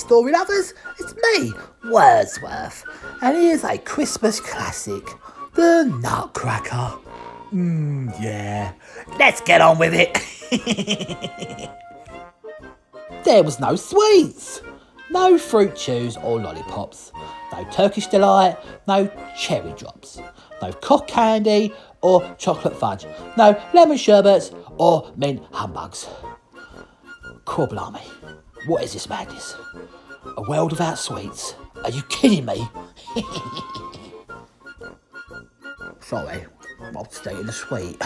story lovers, it's me, Wordsworth, and here's a Christmas classic, The Nutcracker. Yeah, let's get on with it. There was no sweets, no fruit chews or lollipops, no Turkish delight, no cherry drops, no cock candy or chocolate fudge, no lemon sherbets or mint humbugs. Cool blimey, what is this madness? A world without sweets? Are you kidding me? Sorry, I'm stating the sweet.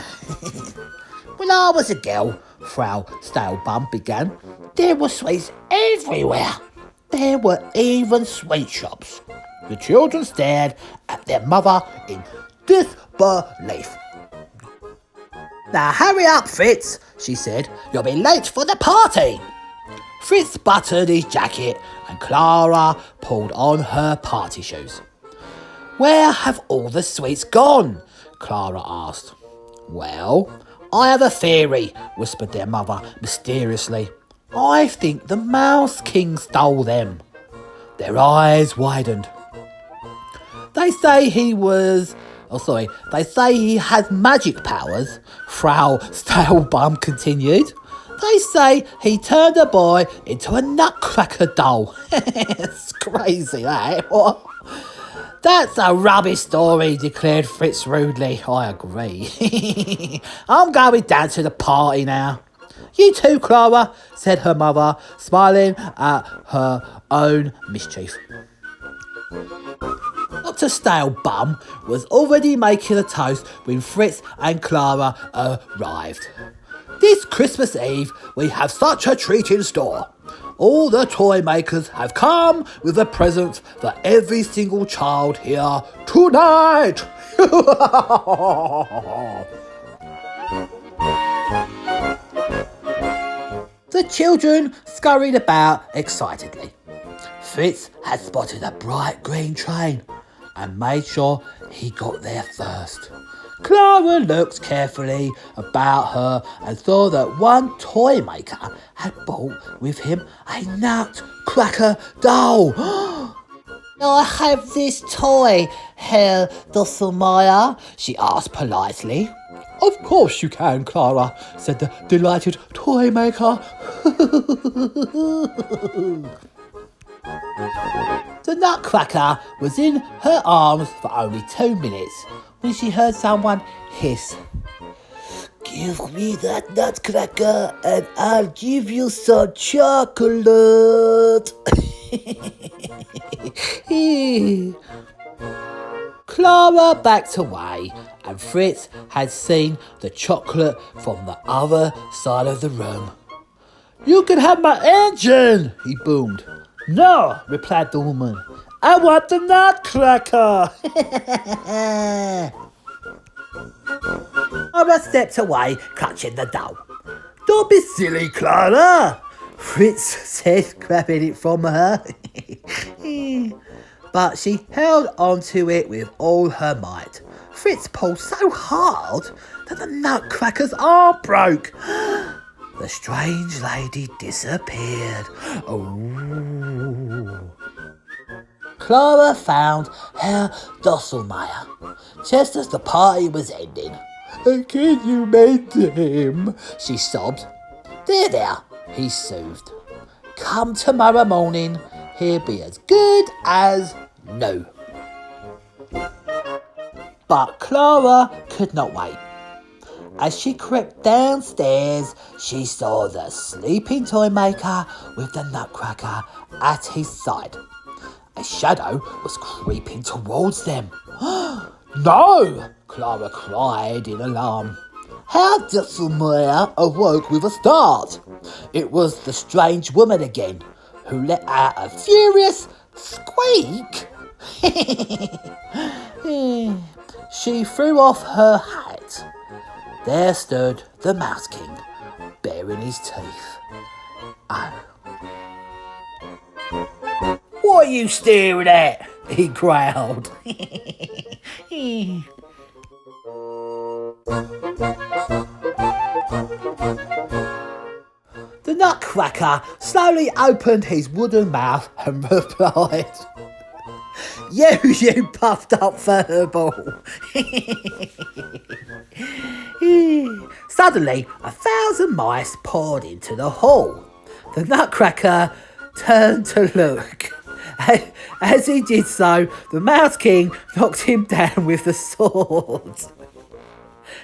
When I was a girl, Frau Stalebum began, there were sweets everywhere. There were even sweet shops. The children stared at their mother in disbelief. Now hurry up, Fritz, she said. You'll be late for the party. Fritz buttoned his jacket and Clara pulled on her party shoes. Where have all the sweets gone? Clara asked. Well, I have a theory, whispered their mother mysteriously. I think the Mouse King stole them. Their eyes widened. They say he had magic powers, Frau Stalebum continued. They say he turned a boy into a nutcracker doll. It's crazy, that. What? That's a rubbish story, declared Fritz rudely. I agree. I'm going down to the party now. You too, Clara, said her mother, smiling at her own mischief. Dr. Stalebum was already making a toast when Fritz and Clara arrived. This Christmas Eve, we have such a treat in store. All the toy makers have come with a present for every single child here tonight. The children scurried about excitedly. Fritz had spotted a bright green train and made sure he got there first. Clara looked carefully about her and saw that one toy maker had brought with him a nutcracker doll. I have this toy, Herr Drosselmeyer, she asked politely. Of course you can, Clara, said the delighted toy maker. The Nutcracker was in her arms for only 2 minutes when she heard someone hiss. Give me that Nutcracker and I'll give you some chocolate. Clara backed away and Fritz had seen the chocolate from the other side of the room. You can have my engine, he boomed. No, replied the woman. I want the Nutcracker. Clara stepped away, clutching the doll. Don't be silly, Clara, Fritz said, grabbing it from her. But she held onto it with all her might. Fritz pulled so hard that the Nutcracker's arm broke. The strange lady disappeared. Oh. Clara found Herr Drosselmeyer just as the party was ending. Can you mend him? She sobbed. There, he soothed. Come tomorrow morning, he'll be as good as new. But Clara could not wait. As she crept downstairs, she saw the sleeping toy maker with the Nutcracker at his side. A shadow was creeping towards them. No! Clara cried in alarm. Herr Drosselmeyer awoke with a start. It was the strange woman again, who let out a furious squeak. She threw off her hat. There stood the Mouse King, baring his teeth. Oh. What are you staring at? He growled. The Nutcracker slowly opened his wooden mouth and replied, You puffed up furball. Suddenly, 1,000 mice poured into the hall. The Nutcracker turned to look. As he did so, the Mouse King knocked him down with the sword.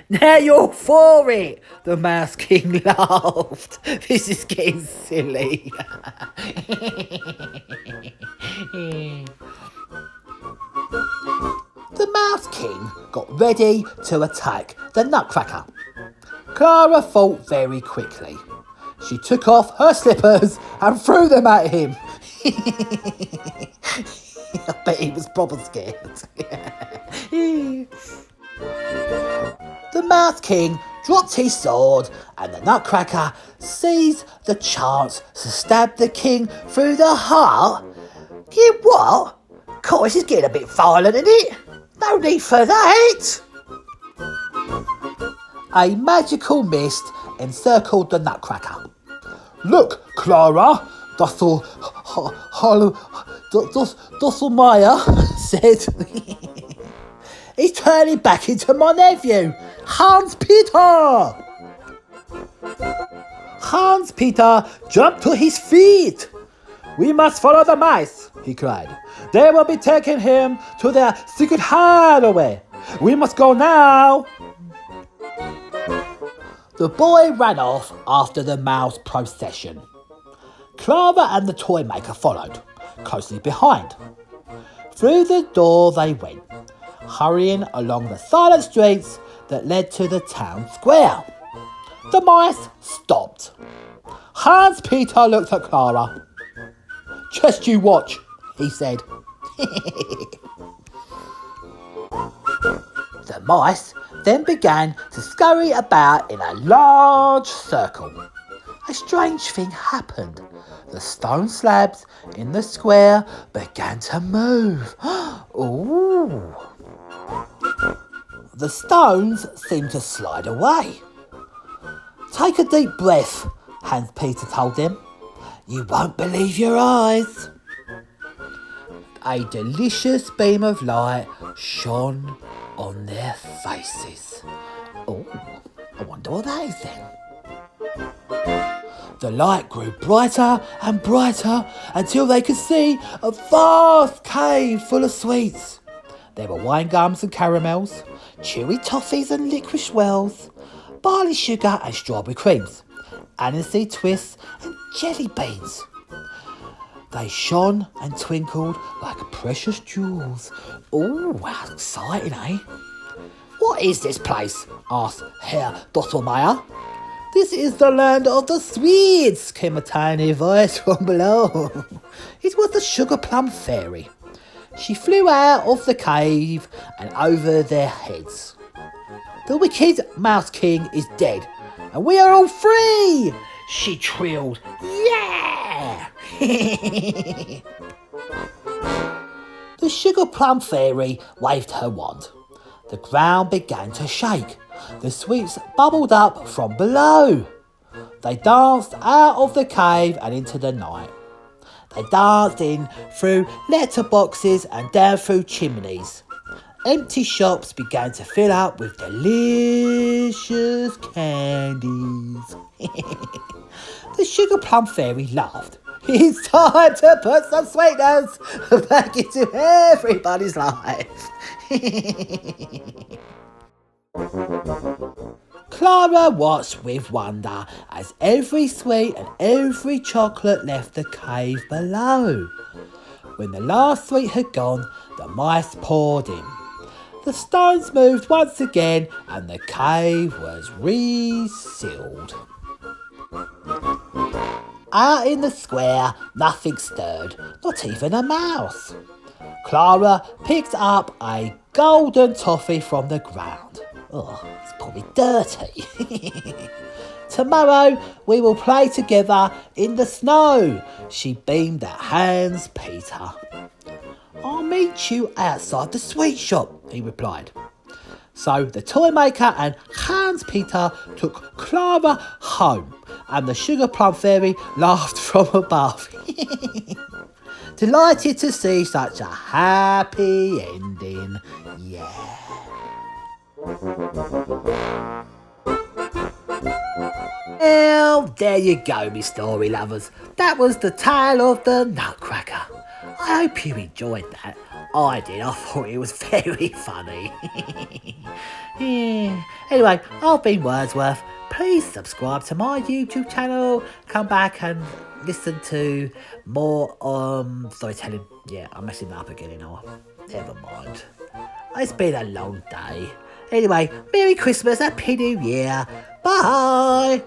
Now you're for it, the Mouse King laughed. This is getting silly. The Mouse King got ready to attack the Nutcracker. Clara thought very quickly. She took off her slippers and threw them at him. I bet he was proper scared. The Mouse King dropped his sword and the Nutcracker seized the chance to stab the king through the heart. You what? God, this is getting a bit violent, isn't it? No need for that. A magical mist encircled the Nutcracker. Look, Clara, Dosselmeyer said. He's turning back into my nephew, Hans Peter. Hans Peter jumped to his feet. We must follow the mice, he cried. They will be taking him to their secret hideaway. We must go now. The boy ran off after the mouse procession. Clara and the toy maker followed, closely behind. Through the door they went, hurrying along the silent streets that led to the town square. The mice stopped. Hans Peter looked at Clara. Just you watch, he said. The mice then began to scurry about in a large circle. A strange thing happened. The stone slabs in the square began to move. Ooh! The stones seemed to slide away. Take a deep breath, Hans Peter told them. You won't believe your eyes. A delicious beam of light shone on their faces. Oh, I wonder what that is then. The light grew brighter and brighter until they could see a vast cave full of sweets. There were wine gums and caramels, chewy toffees and licorice swirls, barley sugar and strawberry creams, aniseed twists and jelly beans. They shone and twinkled like precious jewels. Oh, how exciting, eh? What is this place? Asked Herr Dottelmeyer. This is the land of the Swedes, came a tiny voice from below. It was the Sugar Plum Fairy. She flew out of the cave and over their heads. The wicked Mouse King is dead, and we are all free, she trilled. Yeah! The Sugar Plum Fairy waved her wand. The ground began to shake. The sweets bubbled up from below. They danced out of the cave and into the night. They danced in through letterboxes and down through chimneys. Empty shops began to fill up with delicious candies. The Sugar Plum Fairy laughed. It's time to put some sweetness back into everybody's life. Clara watched with wonder as every sweet and every chocolate left the cave below. When the last sweet had gone, the mice poured in. The stones moved once again and the cave was resealed. Out in the square, nothing stirred, not even a mouse. Clara picked up a golden toffee from the ground. Oh, it's probably dirty. Tomorrow we will play together in the snow, she beamed at Hans Peter. I'll meet you outside the sweet shop, he replied. So the toy maker and Hans Peter took Clara home and the sugar plum fairy laughed from above. Delighted to see such a happy ending. Yeah. Well, there you go, me story lovers. That was the tale of the Nutcracker. I hope you enjoyed that. I did. I thought it was very funny. Yeah. Anyway, I've been Wordsworth. Please subscribe to my YouTube channel. Come back and listen to more storytelling. Yeah, I'm messing that up again, you know. Never mind. It's been a long day. Anyway, Merry Christmas, Happy New Year. Bye.